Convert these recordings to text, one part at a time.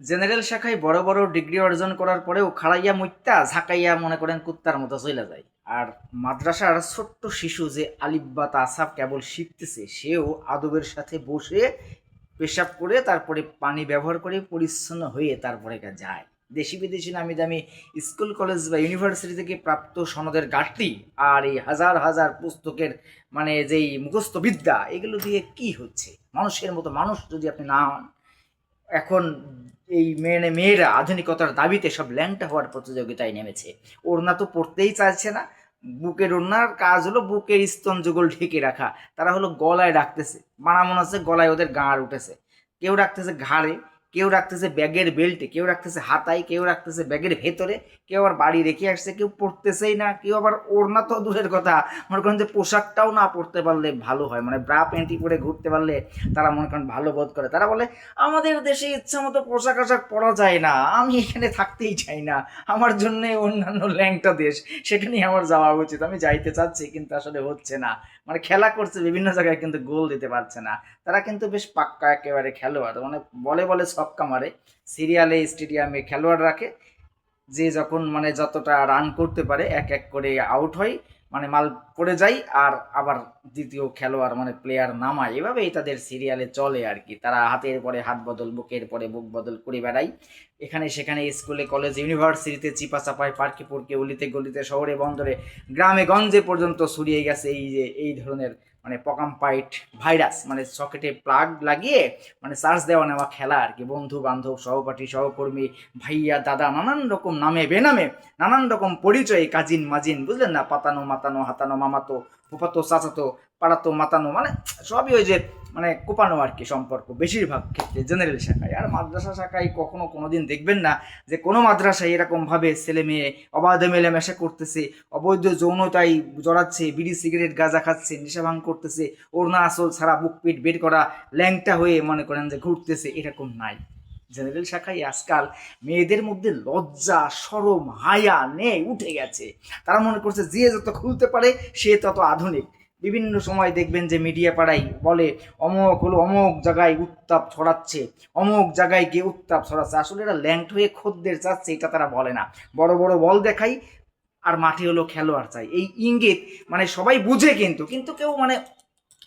General শাখায় বড় বড় ডিগ্রি অর্জন করার পরেও খাড়াইয়া মুইত্যা ঝাঁকাইয়া মনে করেন কুত্তার মতো চলে যায়। আর মাদ্রাসার ছোট্ট শিশু যে আলিফ বা তাসাব কেবল শিখতেছে, সেও আদবের সাথে বসে পেশাব করে তারপরে পানি ব্যবহার করে পরিচ্ছন্ন হয়ে তারপরে যায়। দেশি বিদেশি নামি দামি স্কুল কলেজ বা ইউনিভার্সিটি থেকে প্রাপ্ত সনদের ঘাটতি আর এই হাজার হাজার পুস্তকের যেই মুখস্থ বিদ্যা, এগুলো দিয়ে কি হচ্ছে? মানুষের মতো মানুষ যদি আপনি না হন। এখন এই মেয়েরা আধুনিকতার দাবিতে সব ল্যাংটা হওয়ার প্রতিযোগিতায় নেমেছে। ওড়না তো পড়তেই চাইছে না। বুকের ওড়নার কাজ হলো বুকের স্তন যুগল ঢেকে রাখা, তারা হলো গলায় রাখতেছে। মানা মনে হচ্ছে গলায় ওদের গাঁড় উঠেছে। কেউ রাখতেছে ঘাড়ে, কেউ রাখতেছে ব্যাগের বেল্টে, কেউ রাখতেছে হাতায়, কেউ রাখতেছে ব্যাগের ভেতরে, কেউ আবার বাড়ি রেখে আসছে, কেউ পড়তেছেই না। কেউ আবার ওড়না তো দূরের কথা, মনে করেন যে পোশাকটাও না পড়তে পারলে ভালো হয়, ব্রা প্যান্টি পরে ঘুরতে পারলে তারা মনে করেন ভালো বোধ করে। তারা বলে আমাদের দেশে ইচ্ছা মতো পোশাক আশাক পরা যায় না, আমি এখানে থাকতেই চাই না, আমার জন্য অন্যান্য ল্যাংটা দেশ সেখানেই আমার যাওয়া উচিত। আমি যাইতে চাচ্ছি কিন্তু আসলে হচ্ছে না। খেলা করছে বিভিন্ন জায়গায় কিন্তু গোল দিতে পারছে না। তারা কিন্তু বেশ পাক্কা একেবারে খেলোয়াড়, বলে বলে ছক্কা মারে। সিরিয়ালে স্টেডিয়ামে খেলোয়াড় রাখে, যে যখন যতটা রান করতে পারে এক এক করে আউট হয়, মাল পড়ে যায়, আর আবার দ্বিতীয় খেলোয়াড় প্লেয়ার নামায়। এভাবেই তাদের সিরিয়ালে চলে আর কি। তারা হাতের পরে হাত বদল, বুকের পরে বুক বদল করে বেড়ায়। এখানে সেখানে স্কুলে কলেজে ইউনিভার্সিটিতে চিপা চাপায়, পার্কে পড়কে, অলিতে গলিতে, শহরে বন্দরে, গ্রামে গঞ্জে পর্যন্ত ছড়িয়ে গেছে এই যে এই ধরনের পকামপাইট ভাইরাস। সকেটে প্লাগ লাগিয়ে চার্জ দেওয়া নেওয়া খেলা আর কি। বন্ধু বান্ধব, সহপাঠী, সহকর্মী, ভাইয়া, দাদা, নানান রকম নামে বেনামে, নানান রকম পরিচয়ে কাজিন মাজিন, বুঝলেন না? পাতানো, মাতানো, হাতানো, মামাতো, ফুফাতো, চাচাতো, পাড়াতো, মাতানো, সবই ওই যে কোপানো আর কি সম্পর্ক, বেশিরভাগ ক্ষেত্রে জেনারেল শাখায়। আর মাদ্রাসা শাখায় কখনো কোনোদিন দেখবেন না যে কোনো মাদ্রাসায় এরকম ভাবে ছেলে মেয়ে অবাধে মেলামেশা করতেছে, অবৈধ যৌনতায় জড়াচ্ছে, বিড়ি সিগারেট গাঁজা খাচ্ছে, নেশা ভাঙ করতেছে, ওড়না আসল ছাড়া বুক পিট বের করা ল্যাংটা হয়ে মনে করেন যে ঘুরতেছে, এরকম নাই। জেনারেল শাখায় আজকাল মেয়েদের মধ্যে লজ্জা, শরম, হায়া নেই, উঠে গেছে। তারা মনে করছে যে যত খুলতে পারে সে তত আধুনিক। বিভিন্ন সময় দেখবেন যে মিডিয়া পাড়াই বলে অমক হলো অমক জায়গায় উত্তাপ ছড়াচ্ছে, অমক জায়গায় গিয়ে উত্তাপ ছড়াচ্ছে। আসলে এরা ল্যাংট হয়ে খদ্দের চাচ্ছে, এটা তারা বলে না। বড় বড় বল দেখাই আর মাঠে হলো খেলোয়াড় চাই, এই ইঙ্গিত সবাই বুঝে, কিন্তু কিন্তু কেউ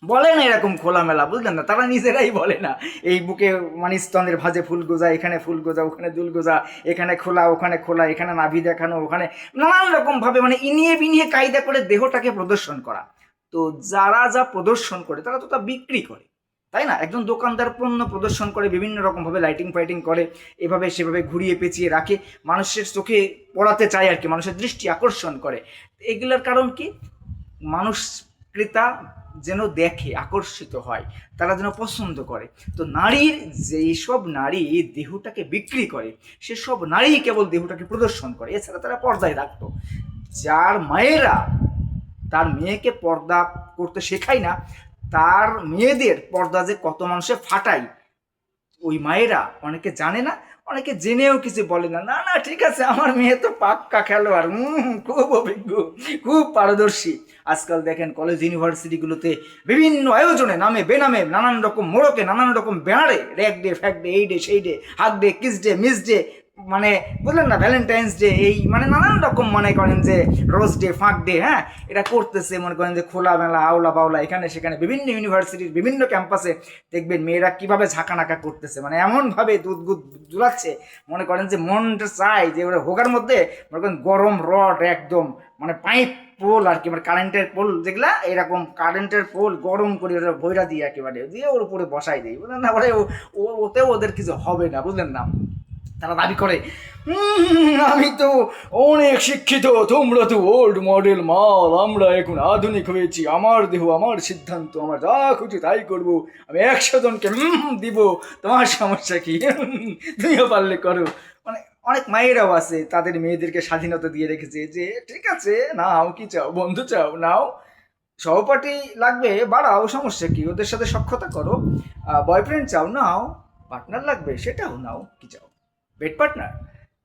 বলে না এরকম খোলামেলা, বুঝলেন না? তারা নিজেরাই বলে না। এই বুকে স্তনের ভাজে ফুল গোজা, এখানে ফুল গোজা, ওখানে দুল গোজা, এখানে খোলা, ওখানে খোলা, এখানে নাভি দেখানো, ওখানে নানান রকম ভাবে ইনিয়ে বিনিয়ে কায়দা করে দেহটাকে প্রদর্শন করা। তো যারা যা প্রদর্শন করে তারা তো তা বিক্রি করে, তাই না? একজন দোকানদার পণ্য প্রদর্শন করে, বিভিন্ন রকম ভাবে লাইটিং ফাইটিং করে, এভাবে সেভাবে ঘুরিয়ে পেঁচিয়ে রাখে, মানুষের চোখে পড়াতে চায় আর কি, মানুষের দৃষ্টি আকর্ষণ করে। এগুলোর কারণ কি? মানুষ, ক্রেতা যেন দেখে, আকর্ষিত হয়, তারা যেন পছন্দ করে। তো নারীর, যেই সব নারী দেহটাকে বিক্রি করে, সেসব নারী কেবল দেহটাকে প্রদর্শন করে, এছাড়া তারা পর্দায় থাকতো। যার মায়েরা তার মেয়েকে পর্দা করতে শেখায় না, তার মেয়েদের পর্দা যে কত মানুষে ফাটায়, ওই মায়েরা অনেকে জানে না, অনেকে জেনেও কিছু বলে না। না না, ঠিক আছে, আমার মেয়ে তো পাক্কা খেলোয়াড়, খুব অভিজ্ঞ, খুব পারদর্শী। আজকাল দেখেন কলেজ ইউনিভার্সিটিগুলোতে বিভিন্ন আয়োজনে, নামে বেনামে, নানান রকম মোড়কে, নানান রকম ব্যানারে, র্যাক ডে, ফ্যাক ডে, এই ডে, সেই day, hug day, kiss day, miss day, বুঝলেন না, ভ্যালেন্টাইন্স ডে, এই নানান রকম করেন যে রোজ ডে, ফাঁক ডে, হ্যাঁ, এটা করতেছে মনে করেন যে খোলা মেলা, আওলা বাউলা, এখানে সেখানে বিভিন্ন ইউনিভার্সিটির বিভিন্ন ক্যাম্পাসে দেখবেন মেয়েরা কিভাবে ঝাঁকানাকা করতেছে, এমন ভাবে দুধ গুদ ঝুলাচ্ছে, মনে করেন যে মনটা চায় যে ওরা হোগার মধ্যে মনে করেন গরম রড একদম, পাইপ পোল আর কি, কারেন্টের পোল যেগুলা, এরকম কারেন্টের পোল গরম করে ওরা ভৈরা দিয়ে একেবারে দিয়ে ওর উপরে বসাই দিই, বুঝলেন না? ওতেও ওদের কিছু হবে না, বুঝলেন না? তারা দাবি করে আমি তো অনেক শিক্ষিত, তোমরা তো ওল্ড মডেল মাল, আমরা এখন আধুনিক হয়েছি, আমার দেহ, আমার সিদ্ধান্ত, আমার যা খুশি তাই করবো, আমি 100 জনকে দিব, তোমার সমস্যা কি? তুমিও পারলে করো। অনেক মায়েরাও আছে তাদের মেয়েদেরকে স্বাধীনতা দিয়ে রেখেছে, যে ঠিক আছে, নাও, কি চাও, বন্ধু চাও নাও, সহপাঠী লাগবে বাড়াও, সমস্যা কি, ওদের সাথে সখ্যতা করো, বয়ফ্রেন্ড চাও নাও, পার্টনার লাগবে সেটাও নাও, কি চাও, বেড পার্টনার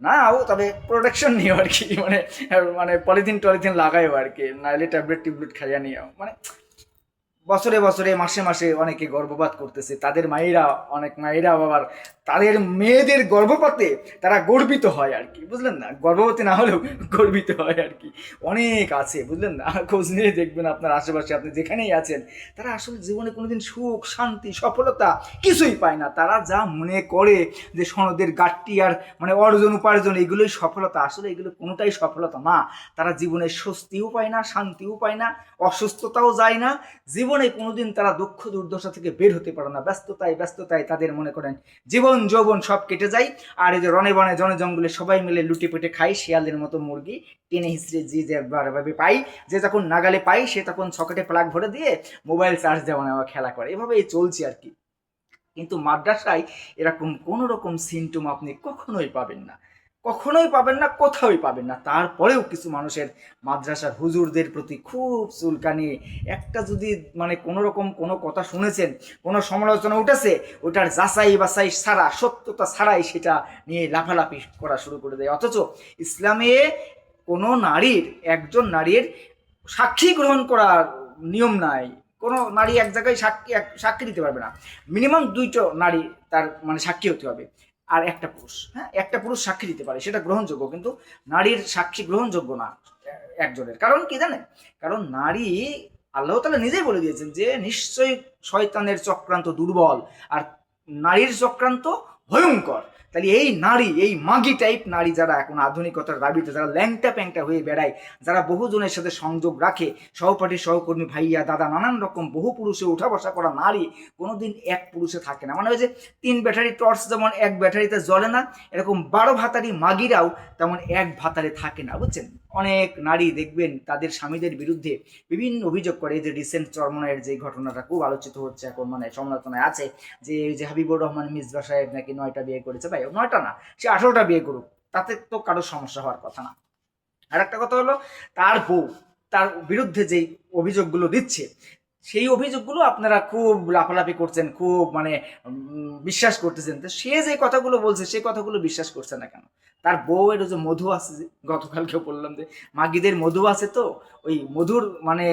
নাও, তবে প্রোটেকশন নিও আর কি, পলিথিন টলিথিন লাগাইও আর কি, নাইলে ট্যাবলেট টিবলেট খাইয়া নিও। বছরে বছরে, মাসে মাসে অনেকে গর্ভপাত করতেছে, তাদের মায়েরা, অনেক মায়েরা আবার তাদের মেয়েদের গর্ভপাতে তারা গর্বিত হয় আর কি, বুঝলেন না, গর্ভবতী না হলেও গর্বিত হয় আর কি। অনেক আছে, বুঝলেন না, খোঁজ নিয়ে দেখবেন আপনার আশেপাশে, আপনি যেখানেই আছেন, তারা আসলে জীবনে কোনোদিন সুখ শান্তি সফলতা কিছুই পায় না। তারা যা মনে করে যে সনদের গাঠটি আর মানে অর্জন উপার্জন এগুলোই সফলতা, আসলে এগুলো কোনোটাই সফলতা না। তারা জীবনে স্বস্তিও পায় না, শান্তিও পায় না, অসুস্থতাও যায় না, জীবনে কোনোদিন তারা দুঃখ দুর্দশা থেকে বের হতে পারে না। ব্যস্ততায় তাদের মনে করেন জীবন যৌবন সব কেটে যায়। আর এই যে রনে বনে জনে জঙ্গলে সবাই মিলে লুটে পেটে খাই শিয়ালের মতো মুরগি, টেনে হিসড়ে যে ভাবে পাই, যে যখন নাগালে পাই সে তখন সকেটে প্লাগ ভরে দিয়ে মোবাইল চার্জ দেওয়া নেওয়া খেলা করে, এভাবেই চলছে আর কি। কিন্তু মাদ্রাসায় এরকম কোনো রকম সিমটম আপনি কখনোই পাবেন না, কখনোই পাবেন না, কোথাওই পাবেন না। তারপরেও কিছু মানুষের মাদ্রাসার হুজুরদের প্রতি খুব চুলকানি, একটা যদি মানে কোনো রকম কোনো কথা শুনেছেন, কোনো সমালোচনা উঠেছে, ওটার যাচাই বাছাই ছাড়া, সত্যতা ছাড়াই সেটা নিয়ে লাফালাফি করা শুরু করে দেয়। অথচ ইসলামে কোনো নারীর, একজন নারীর সাক্ষী গ্রহণ করার নিয়ম নাই। কোনো নারী এক জায়গায় সাক্ষী দিতে পারবে না, মিনিমাম দুইটো নারী তার মানে সাক্ষী হতে হবে, আর একটা পুরুষ, হ্যাঁ একটা পুরুষ সাক্ষী দিতে পারে, সেটা গ্রহণযোগ্য, কিন্তু নারীর সাক্ষী গ্রহণযোগ্য না একজনের। কারণ কি জানেন, কারণ নারী আল্লাহ তাআলা নিজেই বলে দিয়েছেন যে নিশ্চয়ই শয়তানের চক্রান্ত দুর্বল আর নারীর চক্রান্ত ভয়ঙ্কর। তাহলে এই নারী, এই মাগি টাইপ নারী যারা এখন আধুনিকতার দাবিতে, যারা ল্যাংটা প্যাংটা হয়ে বেড়ায়, যারা বহুজনের সাথে সংযোগ রাখে, সহপাঠী সহকর্মী ভাইয়া দাদা নানান রকম বহু পুরুষে উঠা বসা করা নারী কোনোদিন এক পুরুষে থাকে না। মানে ওই যে 3 ব্যাটারি টর্চ যেমন এক ব্যাটারিতে জ্বলে না, এরকম 12 ভাতারি মাগিরাও তেমন এক ভাতারে থাকে না, বুঝছেন। অনেক নারী দেখবেন তাদের স্বামীদের বিরুদ্ধে বিভিন্ন অভিযোগ করে। এই যে রিসেন্ট চরমনায়ের যে ঘটনাটা খুব আলোচিত হচ্ছে এখন, মানে সমালোচনায় আছে, যে হাবিবুর রহমান মিসবা সাহেব নাকি 9টা বিয়ে করেছে। ভাই 9টা না, সে 18টা বিয়ে করুক, তাতে তো কারো সমস্যা হওয়ার কথা না। আর একটা কথা হলো, তার বউ তার বিরুদ্ধে যেই অভিযোগগুলো দিচ্ছে, সেই অভিযোগগুলো আপনারা খুব লাফালাফি করছেন, খুব মানে বিশ্বাস করতেছেন। তো সে যে কথাগুলো বলছে সে কথাগুলো বিশ্বাস করছে না কেন? তার বউয়ের যে মধু আছে, যে গতকালকে বললাম যে মাগিদের মধু আছে, তো ওই মধুর মানে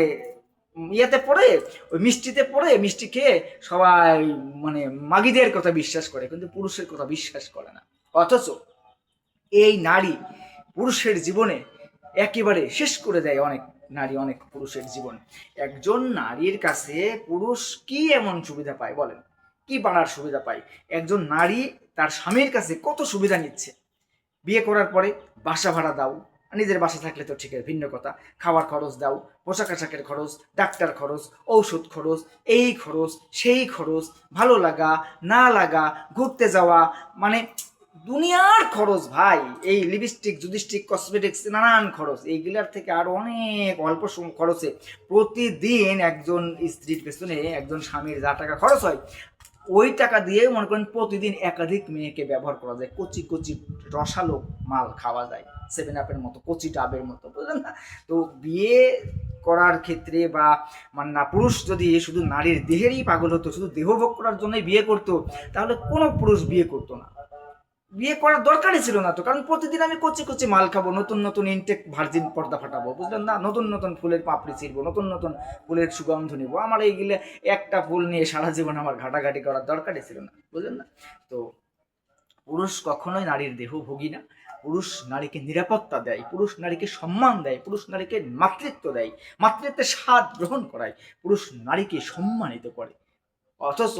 ইয়েতে পড়ে, ওই মিষ্টিতে পড়ে, মিষ্টি খেয়ে সবাই মানে মাগিদের কথা বিশ্বাস করে, কিন্তু পুরুষের কথা বিশ্বাস করে না। অথচ এই নারী পুরুষের জীবনে একেবারে শেষ করে দেয় অনেক নারী, অনেক পুরুষের জীবন। একজন নারীর কাছে পুরুষ কি এমন সুবিধা পায় বলেন, কি বাড়ার সুবিধা পায়? একজন নারী তার স্বামীর কাছে কত সুবিধা নিচ্ছে। বিয়ে করার পরে বাসা ভাড়া দাও, নিজের বাসা থাকলে তো ঠিক আছে, ভিন্ন কথা, খাবার খরচ দাও, পোশাক আশাকের খরচ, ডাক্তার খরচ, ঔষধ খরচ, এই খরচ সেই খরচ, ভালো লাগা না লাগা, ঘুরতে যাওয়া, মানে দুনিয়ার খরচ ভাই। এই লিপস্টিক জুডিস্টিক কসমেটিক্স নানান খরচ, এইগুলার থেকে আরো অনেক অল্প খরচে প্রতিদিন একজন স্ত্রীর পেছনে একজন স্বামীর যা টাকা খরচ হয়, ওই টাকা দিয়ে মনে করেন প্রতিদিন একাধিক মেয়েকে ব্যবহার করা যায়, কচি কচি রসালো মাল খাওয়া যায়, 7 আপের মতো, কচি ডাবের মতো, বুঝলেন না। তো বিয়ে করার ক্ষেত্রে বা মানে না, পুরুষ যদি শুধু নারীর দেহেরই পাগল হতো, শুধু দেহভোগ করার জন্যই বিয়ে করতো, তাহলে কোনো পুরুষ বিয়ে করতো না, বিয়ে করার দরকারই ছিল না তো। কারণ প্রতিদিন আমি কচি কচি মাল খাবো, নতুন নতুন ইনটেক ভার্জিন পর্দা ফাটাবো, বুঝলেন না, নতুন নতুন ফুলের পাপড়ি ছিঁড়বো, নতুন নতুন ফুলের সুগন্ধ নিবো। আমার এইগুলো একটা ফুল নিয়ে সারা জীবন আমার ঘাটাঘাটি করার দরকারই ছিল না, বুঝলেন না। তো পুরুষ কখনোই নারীর দেহ ভোগী না। পুরুষ নারীকে নিরাপত্তা দেয়, পুরুষ নারীকে সম্মান দেয়, পুরুষ নারীকে মাতৃত্ব দেয়, মাতৃত্বের স্বাদ গ্রহণ করায়, পুরুষ নারীকে সম্মানিত করে। অথচ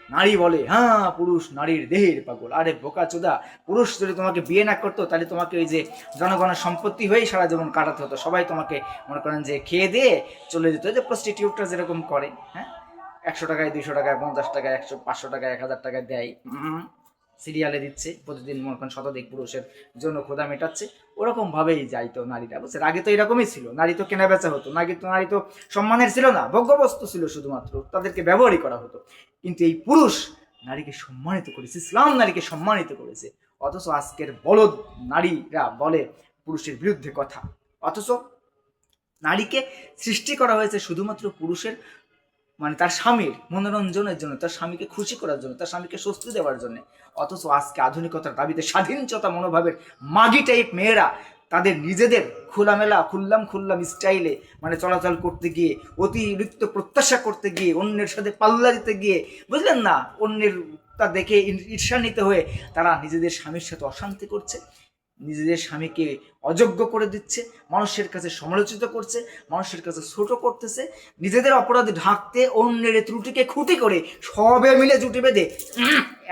নারী বলে হ্যাঁ পুরুষ নারীর দেহের পাগল। আরে বোকাচোদা, পুরুষ যদি তোমাকে বিয়ে না করতো তাহলে তোমাকে ওই যে জনগণের সম্পত্তি হয়েই সারা জীবন কাটাতে হতো, সবাই তোমাকে মনে করেন যে খেয়ে দিয়ে চলে যেত, যে প্রস্টিটিউটরা যেরকম করে, হ্যাঁ 100 টাকায় 200 টাকায় 50 টাকায় 100 500 টাকায় 1000 টাকায় দেয়, সিরিয়ালে দিচ্ছে প্রতিদিন, মনে করেন শতাধিক পুরুষের জন্য ক্ষুধা মেটাচ্ছে, ওরকম ভাবেই যাইতো নারীরা, বুঝছে। আগে তো এরকমই ছিল, নারী তো কেনা বেচা হতো, নারী তো সম্মানের ছিল না, ভোগ্যবস্তু ছিল শুধুমাত্র, তাদেরকে ব্যবহারই করা হতো। কিন্তু এই পুরুষ নারীকে সম্মানিত করেছে, ইসলাম নারীকে সম্মানিত করেছে। অথচ আজকের বলদ নারীরা বলে পুরুষের বিরুদ্ধে কথা। অথচ নারীকে সৃষ্টি করা হয়েছে শুধুমাত্র পুরুষের মানে তার স্বামীর মনোরঞ্জনের জন্য, তার স্বামীকে খুশি করার জন্য, তার স্বামীকে স্বস্তি দেওয়ার জন্য। অথচ আজকে আধুনিকতার দাবিতে স্বাধীনচেতা মনোভাবের মাগি টাইপ মেয়েরা তাদের নিজেদের খোলামেলা খুল্লাম স্টাইলে মানে চলাচল করতে গিয়ে, অতিরিক্ত প্রত্যাশা করতে গিয়ে, অন্যের সাথে পাল্লা দিতে গিয়ে, বুঝলেন না, অন্যের কুত্তা দেখে ঈর্ষান্বিত হয়ে তারা নিজেদের স্বামীর সাথে অশান্তি করছে, নিজেদের স্বামীকে অযোগ্য করে দিচ্ছে, মানুষের কাছে সমালোচিত করছে, মানুষের কাছে ছোট করতেছে, নিজেদের অপরাধ ঢাকতে অন্যের ত্রুটিকে খুঁটি করে সবে মিলে জুটি বেঁধে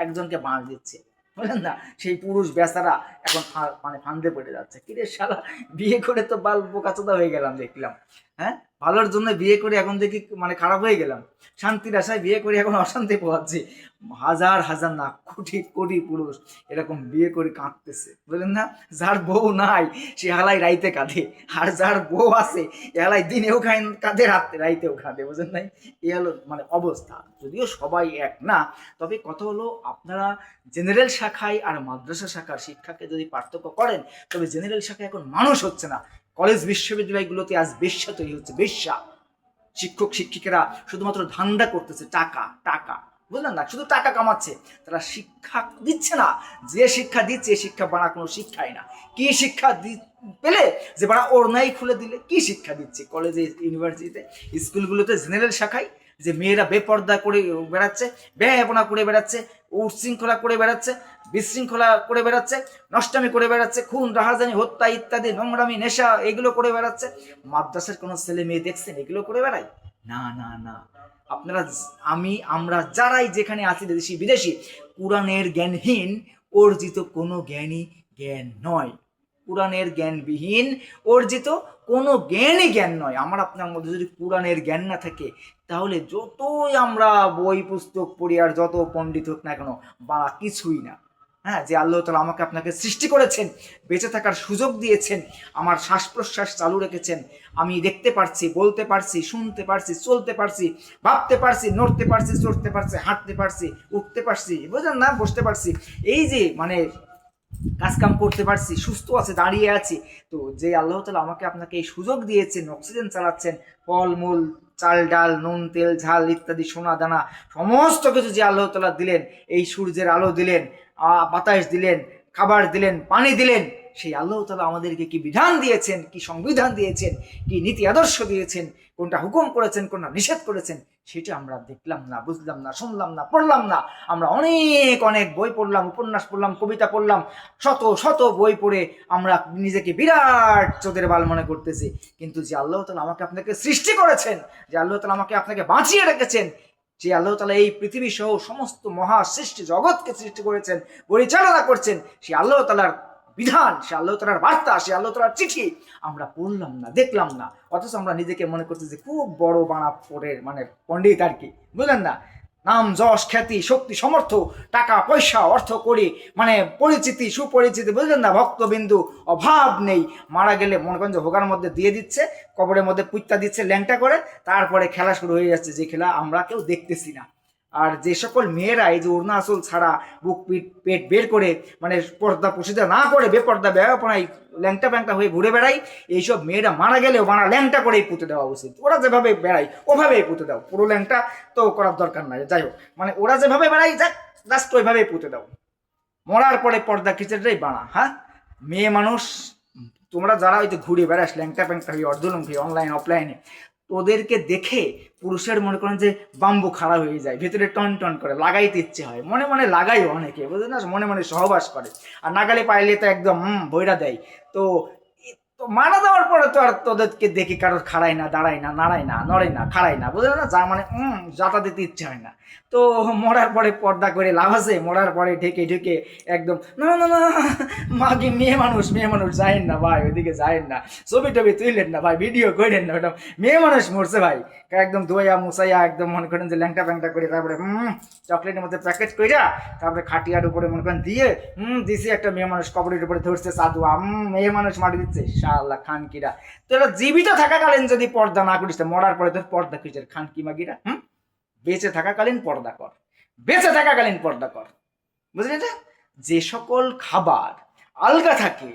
একজনকে বাঁশ দিচ্ছে, বুঝলেন না? সেই পুরুষ বেচারা এখন মানে ফান্দে পড়ে যাচ্ছে। কিরে শালা, বিয়ে করে তো বাল বোকাচোদা হয়ে গেলাম দেখলাম, হ্যাঁ ভালোর জন্য বিয়ে করে এখন দেখি মানে খারাপ হয়ে গেলাম, শান্তির আশায় বিয়ে করে এখন অশান্তি পোহাচ্ছি। হাজার হাজার না কোটি কোটি পুরুষ এরকম বিয়ে করে কাঁদতেছে, বুঝলেন না? যার বউ নাই সে হালাই রাইতে কাঁদে, আর যার বউ আছে এ হালাই দিনেও কাঁদে, রাইতেও কাঁদে, বুঝলেন নাই? এ হলো মানে অবস্থা। যদিও সবাই এক না, তবে কথা হলো আপনারা জেনারেল শাখায় আর মাদ্রাসা শাখার শিক্ষাকে যদি পার্থক্য করেন, তবে জেনারেল শাখায় এখন মানুষ হচ্ছে না, কলেজ বিশ্ববিদ্যালয়গুলোতে আজ বেশ্যা তৈরি হচ্ছে, বেশ্যা। শিক্ষক শিক্ষিকারা শুধুমাত্র ধান্দা করতেছে, টাকা টাকা, বুঝলেন না? শুধু টাকা কামাচ্ছে, তারা শিক্ষা দিচ্ছে না। যে শিক্ষা দিচ্ছে এই শিক্ষা বাড়া কোনো শিক্ষাই না। কি শিক্ষা পেলে যে বাড়া ওর নাই খুলে দিলে কি শিক্ষা দিচ্ছে? কলেজে, ইউনিভার্সিটিতে, স্কুলগুলোতে জেনারেল শাখায় যে মেয়েরা বেপর্দা করে বেড়াচ্ছে, বেহায়াপনা করে বেড়াচ্ছে, উচ্ছৃঙ্খলা করে বেড়াচ্ছে, বিশৃঙ্খলা করে বেড়াচ্ছে, নষ্টামি করে বেড়াচ্ছে, খুন রাহাজানি হত্যা ইত্যাদি নোংরামি নেশা এগুলো করে বেড়াচ্ছে। মাদ্রাসার কোনো ছেলে মেয়ে দেখছেন এগুলো করে বেড়ায়? না না না। আপনারা আমরা যারাই যেখানে আছি, দেশি বিদেশি, কোরআনের জ্ঞানহীন অর্জিত কোনো জ্ঞানই জ্ঞান নয়। কোরআনের জ্ঞানবিহীন অর্জিত কোনো জ্ঞানই জ্ঞান নয়। আমার আপনার মধ্যে যদি কোরআনের জ্ঞান না থাকে, তাহলে যতই আমরা বই পুস্তক পড়ি আর যত পণ্ডিত হোক না কেন, বা কিছুই না। হ্যাঁ, যে আল্লাহ তাআলা আমাকে আপনাকে সৃষ্টি করেছেন, বেঁচে থাকার সুযোগ দিয়েছেন, আমার শ্বাস প্রশ্বাস চালু রেখেছেন, আমি দেখতে পারছি, বলতে পারছি, শুনতে পারছি, চলতে পারছি, ভাবতে পারছি, নড়তে পারছি, চড়তে পারছি, হাঁটতে পারছি, উঠতে পারছি, বুঝলেন না, বসতে পারছি, এই যে মানে কাজকাম করতে পারছি, সুস্থ আছে, দাঁড়িয়ে আছি। তো যে আল্লাহ তাআলা আমাকে আপনাকে এই সুযোগ দিয়েছেন, অক্সিজেন চালাচ্ছেন, ফলমূল, চাল ডাল, নুন তেল ঝাল ইত্যাদি, সোনা দানা সমস্ত কিছু যে আল্লাহ তাআলা দিলেন, এই সূর্যের আলো দিলেন, বাতাস দিলেন, খাবার দিলেন, পানি দিলেন, সেই আল্লাহ তাআলা আমাদেরকে কি বিধান দিয়েছেন, কি সংবিধান দিয়েছেন, কি নীতি আদর্শ দিয়েছেন, কোনটা হুকুম করেছেন, কোনটা নিষেধ করেছেন, সেটা আমরা দেখলাম না, বুঝলাম না, শুনলাম না, পড়লাম না। আমরা অনেক অনেক বই পড়লাম, উপন্যাস পড়লাম, কবিতা পড়লাম, শত শত বই পড়ে আমরা নিজেকে বিরাট চোদের বাল মনে করতেছি। কিন্তু যে আল্লাহ তাআলা আমাকে আপনাকে সৃষ্টি করেছেন, যে আল্লাহ তাআলা আমাকে আপনাকে বাঁচিয়ে রেখেছেন, যে আল্লাহ তাআলা এই পৃথিবী সহ সমস্ত মহা সৃষ্টি জগৎকে সৃষ্টি করেছেন, পরিচালনা করছেন, সেই আল্লাহ তাআলার বিধান, সে আল্লাহ তাআলার বার্তা, সে আল্লাহ তাআলার চিঠি আমরা পড়লাম না, দেখলাম না। অথচ আমরা নিজেকে মনে করছি যে খুব বড় বানা পড়ের মানে পণ্ডিত আর কি, বুঝলেন না? নাম যশ খ্যাতি শক্তি সমর্থ, টাকা পয়সা অর্থ করি, মানে পরিচিতি সুপরিচিতি, বুঝলেন না, ভক্তবিন্দু অভাব নেই। মারা গেলে মনে করেন যে হোগার মধ্যে দিয়ে দিচ্ছে, কবরের মধ্যে পুঁতা দিচ্ছে ল্যাংটা করে, তারপরে খেলা শুরু হয়ে যাচ্ছে, যে খেলা আমরা কেউ দেখতেছি না। আর যে সকল মেয়েরা এই যে ওড়না আঁচল ছাড়া বুক পেট বের করে মানে পর্দা পুষিদা না করে বেপর্দা ব্যবপনায় ল্যাংটা প্যাংটা হয়ে ঘুরে বেড়াই, এইসব মেয়েরা মারা গেলেও মারা ল্যাংটা করেই পুঁতে দেওয়া উচিত। ওরা যেভাবে বেড়ায় ওভাবেই পুঁতে দাও, পুরো ল্যাংটা তো করার দরকার নাই, যাই হোক, মানে ওরা যেভাবে বেড়াই যাক, জাস্ট ওইভাবেই পুঁতে দাও। মরার পরে পর্দা খিচেটাই বানা। হ্যাঁ, মেয়ে মানুষ তোমরা যারা হয়তো ঘুরে বেড়াস ল্যাংটা প্যাংটা হয়ে অর্ধলঙ্ঘি অনলাইন অফলাইনে, ওদেরকে দেখে পুরুষের মনে করেন যে বাম্বু খাড়া হয়ে যায়, ভেতরে টন টন করে, লাগাইতে ইচ্ছে হয়, মনে মনে লাগাইও অনেকে, বুঝলেন না, মনে মনে সহবাস করে, আর নাগালে পাইলে তো একদম বইরা দেয়। তো মারা দেওয়ার পরে তো আর তোদেরকে দেখি কারোর খাড়াই না, দাঁড়াই না, নাড়াই না, নড়ে না, খাড়াই না, বুঝলেন না, যা মানে যাতা দিতে ইচ্ছে হয় না। তো মরার পরে পর্দা করে লাভ আছে? মরার পরে ঢেকে ঢেকে একদম না না না, মাকে মেয়ে মানুষ যায়েন না ভাই, ওইদিকে যায়েন না, ছবি টবি তুইলেন না ভাই, ভিডিও করেন না, ওটা মেয়ে মানুষ মরছে ভাই, একদম ধোয়া মুসাইয়া একদম মনে করেন যে ল্যাংটা প্যাংটা করে, তারপরে চকলেটের মধ্যে প্যাকেট কইরা, তারপরে খাটিয়ার উপরে মনে করেন দিয়ে দিছি একটা মেয়ে মানুষ কবরের উপরে ধরছে চাদুয়া, মেয়ে মানুষ মাটি দিচ্ছে, শাআল্লাহ খানকিরা। তোরা জীবিত থাকাকালীন যদি পর্দা না করিস, মরার পরে তোর পর্দা কিসের খানকি মাগিরা? বেঁচে থাকাকালীন পর্দা কর, বেঁচে থাকাকালীন পর্দা কর, বুঝলি না? যে সকল খাবার আলগা থাকে,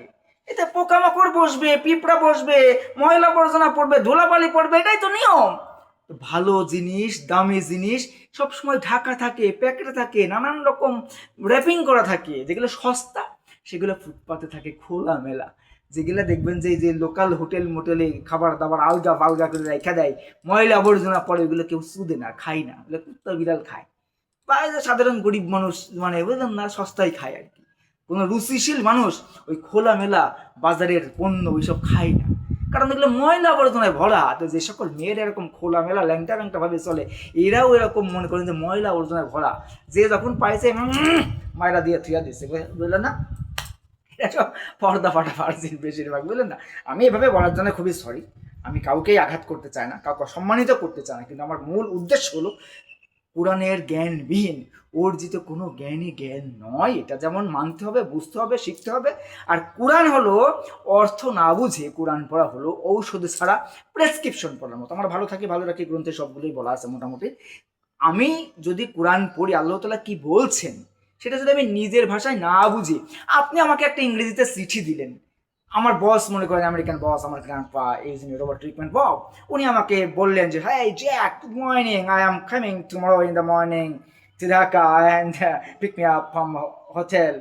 এতে পোকামাকড় বসবে, পিঁপড়া বসবে, ময়লা আবর্জনা পড়বে, ধুলাবালি পড়বে, এটাই তো নিয়ম। ভালো জিনিস, দামি জিনিস সবসময় ঢাকা থাকে, প্যাকেটে থাকে, নানান রকম র্যাপিং করা থাকে, যেগুলো সস্তা সেগুলো ফুটপাতে থাকে খোলা মেলা। যেগুলো দেখবেন যে যে লোকাল হোটেল মোটেলে খাবার দাবার আলগা ফালগা করে রেখা দেয়, ময়লা আবর্জনা পড়ে, ওইগুলো কেউ সুদে না, খায় না, ওগুলো কুত্তা বিড়াল খায়, তাই যে সাধারণ গরিব মানুষ মানে বুঝলেন না, সস্তায় খায় আর কি। কোনো রুচিশীল মানুষ ওই খোলামেলা বাজারের পণ্য ওইসব খায় না, কারণ এগুলো ময়লা আবর্জনায় ভরা। তো যে সকল মেয়েরা এরকম খোলামেলা ল্যাংটা ল্যাংটা ভাবে চলে, এরাও এরকম মনে করেন যে ময়লা আবর্জনায় ভরা। যে যখন পাইছে মায়রা দিয়ে থুয়া দিচ্ছে, বুঝলেন না, এটা সব পর্দা ফাটা ভার্জিন বেশিরভাগ, বুঝলেন না। আমি এভাবে বলার জন্য খুবই সরি, আমি কাউকেই আঘাত করতে চাই না, কাউকে সম্মানিত করতে চাই না, কিন্তু আমার মূল উদ্দেশ্য হলো কোরআনের জ্ঞানবিহীন অর্জিত কোনো জ্ঞানই জ্ঞান নয়, এটা যেমন মানতে হবে, বুঝতে হবে, শিখতে হবে। আর কোরআন হলো অর্থ না বুঝে কোরআন পড়া হলো ঔষধ ছাড়া প্রেসক্রিপশন পড়ার মতো। আমার ভালো থাকি ভালো রাখি গ্রন্থে সবগুলোই বলা আছে মোটামুটি। আমি যদি কোরআন পড়ি আল্লাহ তাআলা কি বলছেন সেটা যদি আমি নিজের ভাষায় না বুঝি, আপনি আমাকে একটা ইংরেজিতে চিঠি দিলেন, আমার বস মনে করেন আমেরিকান বস, আমার grandpa is in robot treatment Bob, উনি আমাকে বললেন যে হ্যাঁ Jack, good morning, I am coming tomorrow in the morning to Dhaka and pick me up from hotel,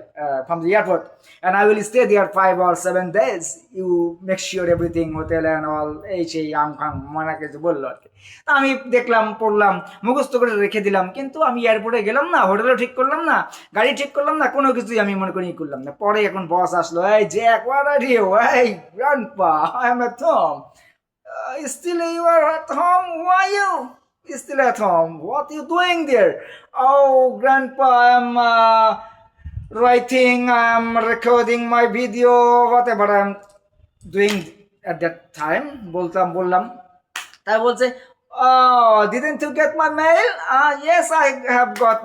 from the airport, and I will stay there 5 or 7 days. You make sure everything, hotel and all, এই সেই আং মানা কিছু বললো আর কি। তা আমি দেখলাম, পড়লাম, মুখস্থ করে রেখে দিলাম, কিন্তু আমি এয়ারপোর্টে গেলাম না, হোটেলও ঠিক করলাম না, গাড়ি ঠিক করলাম না, কোনো কিছুই আমি মনে করি করলাম না। পরে এখন বস আসলো, এই জ্যাক, হোয়াট আর ইউ, এই grandpa, I am at home, still you are at home, why you still at home, what you doing there? Oh grandpa, I'm writing, I'm recording my video, whatever I'm doing at that time, বললাম। তাই বলছে, oh didn't you get my mail? Yes, I have got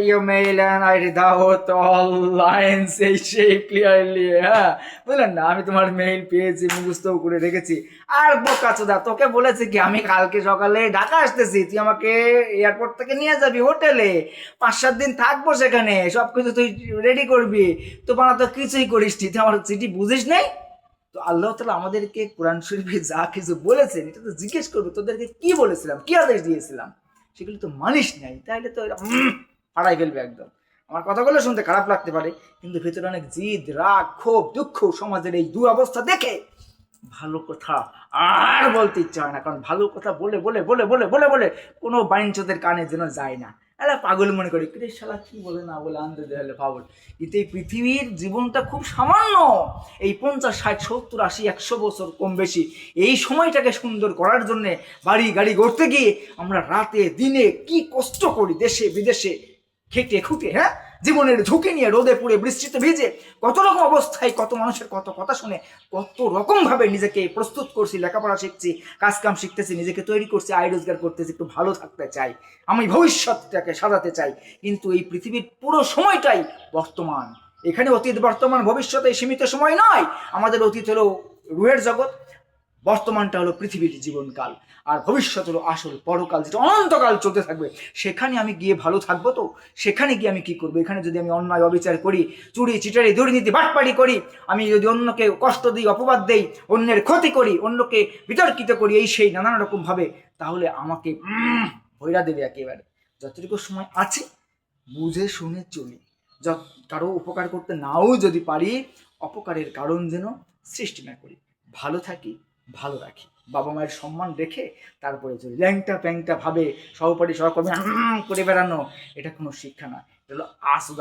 your mail and I read out all lines এই সেই clearly. হ্যাঁ বুঝলেন না, আমি তোমার মেইল পেয়েছি, মুখস্থ করে রেখেছি। আর বোকাচোদা, তোকে বলেছি কি আমি কালকে সকালে ঢাকা আসতেছি, তুই আমাকে এয়ারপোর্ট থেকে নিয়ে যাবি হোটেলে, 5-7 দিন থাকবো সেখানে, সবকিছু তুই রেডি করবি, তো বানা তো কিছুই করিস, তুই আমার চিঠি বুঝিস নাই। তো আল্লাহ তাআলা আমাদেরকে কোরআন শরীফে যা কিছু বলেছেন এটা তো জিজ্ঞেস করবো, তোদেরকে কি বলেছিলাম, কি আদেশ দিয়েছিলাম, সেগুলো তো মানিস নাই, তাহলে তো ফাড়াই ফেলবে একদম। আমার কথাগুলো শুনতে খারাপ লাগতে পারে, কিন্তু ভিতরে অনেক জিদ, রাগ, ক্ষোভ, দুঃখ, সমাজের এই দুরবস্থা দেখে ভালো কথা আর বলতে ইচ্ছা হয় না, কারণ ভালো কথা বলে বলে বলে বলে বলে বলে কোনো বাইনচোদের কানে যেন যায় না। এরা পাগল মনে করে, কিরে শালা কি বলে না বলে আনতে দেখালে পাগল। কিন্তু এই পৃথিবীর জীবনটা খুব সামান্য, এই 50, 60, 70, 80, 100 বছর কম বেশি, এই সময়টাকে সুন্দর করার জন্যে বাড়ি গাড়ি গড়তে গিয়ে আমরা রাতে দিনে কি কষ্ট করি, দেশে বিদেশে খেটে খুঁটে, হ্যাঁ জীবনের ঝুঁকি নিয়ে, রোদে পুড়ে বৃষ্টিতে ভিজে, কত রকম অবস্থায় কত মানুষের কত কথা শুনে কত রকমভাবে নিজেকে প্রস্তুত করছি, লেখাপড়া শিখছি, কাজকাম শিখতেছি, নিজেকে তৈরি করছি, আয় রোজগার করতেছি, একটু ভালো থাকতে চাই, আমি ভবিষ্যৎটাকে সাজাতে চাই। কিন্তু এই পৃথিবীর পুরো সময়টাই বর্তমান, এখানে অতীত বর্তমান ভবিষ্যতে সীমিত সময় নয়। আমাদের অতীত হলো রুহের জগৎ, বর্তমানটা হলো পৃথিবীর জীবনকাল, আর ভবিষ্যৎ হলো আসল পরকাল, যেটা অনন্তকাল চলতে থাকবে। সেখানে আমি গিয়ে ভালো থাকবো, তো সেখানে গিয়ে আমি কি করবো? এখানে যদি আমি অন্যায় অবিচার করি, চুরি চিটারি দুর্নীতি বাটপাড়ি করি, আমি যদি অন্যকে কষ্ট দিই, অপবাদ দেই, অন্যের ক্ষতি করি, অন্যকে বিতর্কিত করি, এই সেই নানান রকম ভাবে, তাহলে আমাকে ভৈরা দেবে একেবারে। যতটুকু সময় আছে বুঝে শুনে চলি, কারো উপকার করতে নাও যদি পারি, অপকারের কারণ যেন সৃষ্টি না করি, ভালো থাকি, ভালো রাখি, বাবা মায়ের সম্মান রেখে তারপরে চলি। ল্যাংটা প্যাংটা ভাবে সহপাঠী সহকর্মী করে বেড়ানো, এটা কোনো শিক্ষা নয়, এটা হলো আসল